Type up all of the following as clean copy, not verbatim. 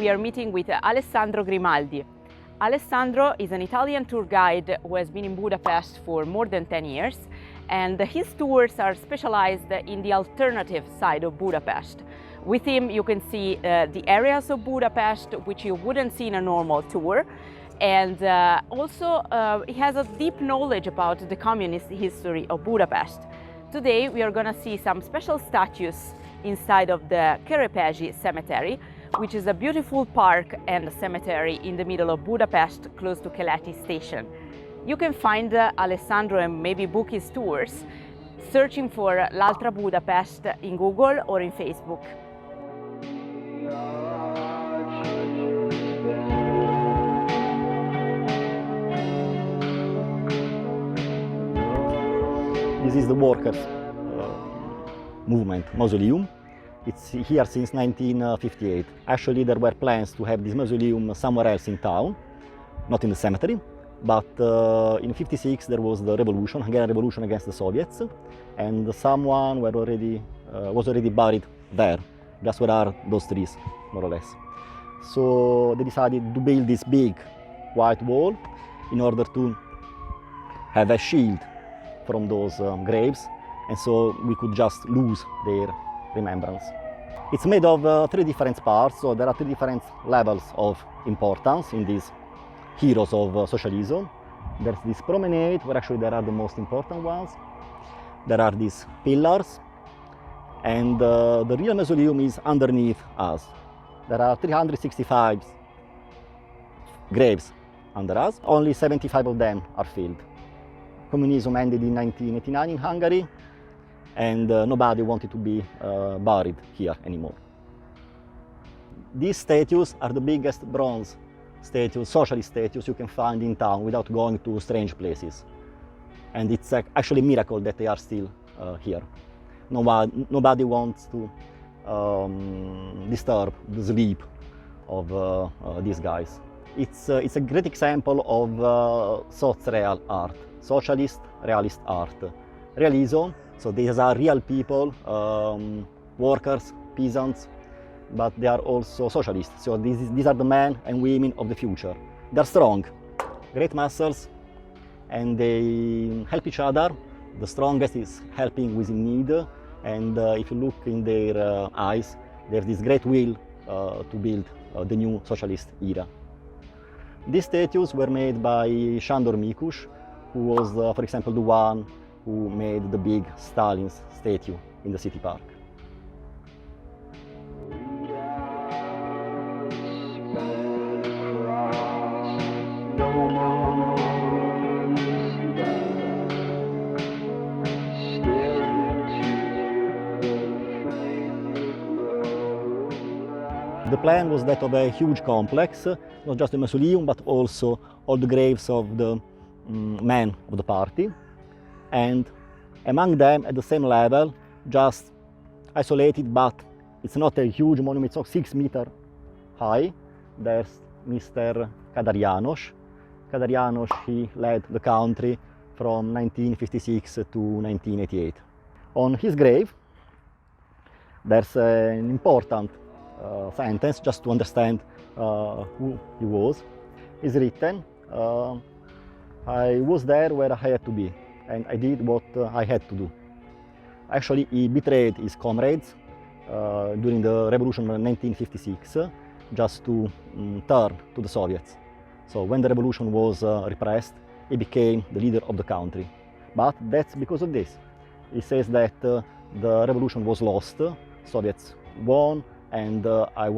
we are meeting with Alessandro Grimaldi. Alessandro is an Italian tour guide who has been in Budapest for more than 10 years, and his tours are specialized in the alternative side of Budapest. With him you can see the areas of Budapest which you wouldn't see in a normal tour, and also he has a deep knowledge about the communist history of Budapest. Today we are going to see some special statues inside of the Kerepesi cemetery, which is a beautiful park and a cemetery in the middle of Budapest, close to Keleti station. You can find Alessandro and maybe book his tours searching for laltrabudapest in Google or in Facebook. This is the workers' movement Mausoleum. It's here since 1958. Actually, there were plans to have this mausoleum somewhere else in town, not in the cemetery. But in '56 there was the revolution, Hungarian revolution against the Soviets, and someone was already buried there, just where are those trees, more or less. So they decided to build this big white wall in order to have a shield from those graves, and so we could just lose their remembrance. It's made of 3 different parts, so there are 3 different levels of importance in these heroes of socialism. There's this promenade, where actually there are the most important ones. There are these pillars, and the real mausoleum is underneath us. There are 365 graves under us. Only 75 of them are filled. Communism ended in 1989 in Hungary, and nobody wanted to be buried here anymore. These statues are the biggest bronze statues, socialist statues you can find in town without going to strange places. And it's actually a miracle that they are still here. Nobody wants to disturb the sleep of these guys. It's a great example of soc-real art, socialist realist art. Realism, so these are real people, workers, peasants, but they are also socialists. So these are the men and women of the future. They're strong, great muscles, and they help each other. The strongest is helping with in need, and if you look in their eyes, there's this great will to build the new socialist era. These statues were made by Sándor Mikus, who was, for example, the one who made the big Stalin's statue in the city park. The plan was that of a huge complex, not just the mausoleum, but also all the graves of the men of the party. And among them, at the same level, just isolated, but it's not a huge monument, it's not 6 meters high, there's Mr. Kadar János. Kadar János, he led the country from 1956 to 1988. On his grave, there's an important sentence, just to understand who he was. It's written, I was there where I had to be, and I did what I had to do. Actually, he betrayed his comrades during the revolution of 1956, just to turn to the Soviets. So when the revolution was repressed, he became the leader of the country. But that's because of this. He says that the revolution was lost, Soviets won, and I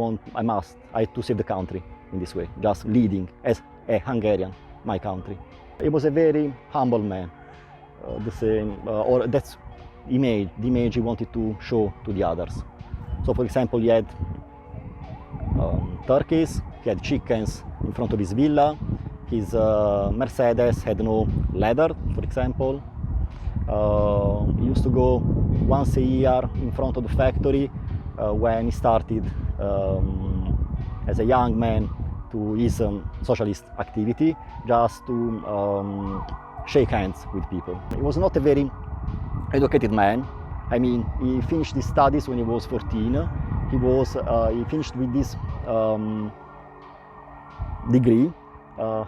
had to save the country in this way, just leading as a Hungarian, my country. He was a very humble man. That's the image he wanted to show to the others. So, for example, he had turkeys, he had chickens in front of his villa. His Mercedes had no leather, for example. He used to go once a year in front of the factory when he started as a young man to his socialist activity, just to shake hands with people. He was not a very educated man. I mean, he finished his studies when he was 14. he finished with this degree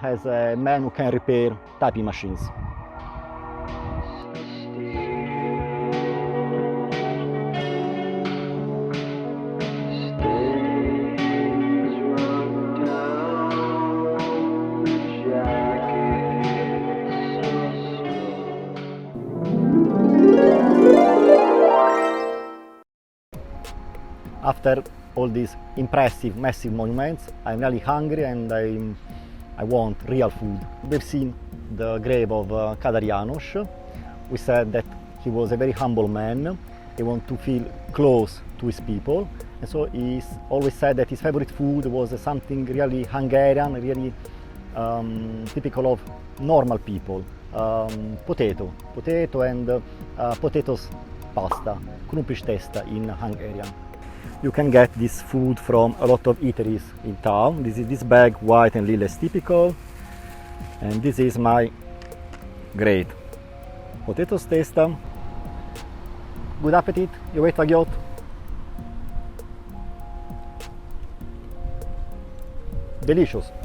as a man who can repair typing machines. After all these impressive, massive monuments, I'm really hungry and I want real food. We've seen the grave of Kadar János. We said that he was a very humble man. He wanted to feel close to his people. And so he always said that his favorite food was something really Hungarian, really typical of normal people. Potato and potatoes pasta, krumplis testa in Hungarian. You can get this food from a lot of eateries in town. This is this bag, white and lila, is typical. And this is my great potatoes testa. Good appetite, jó étvágyat! Delicious!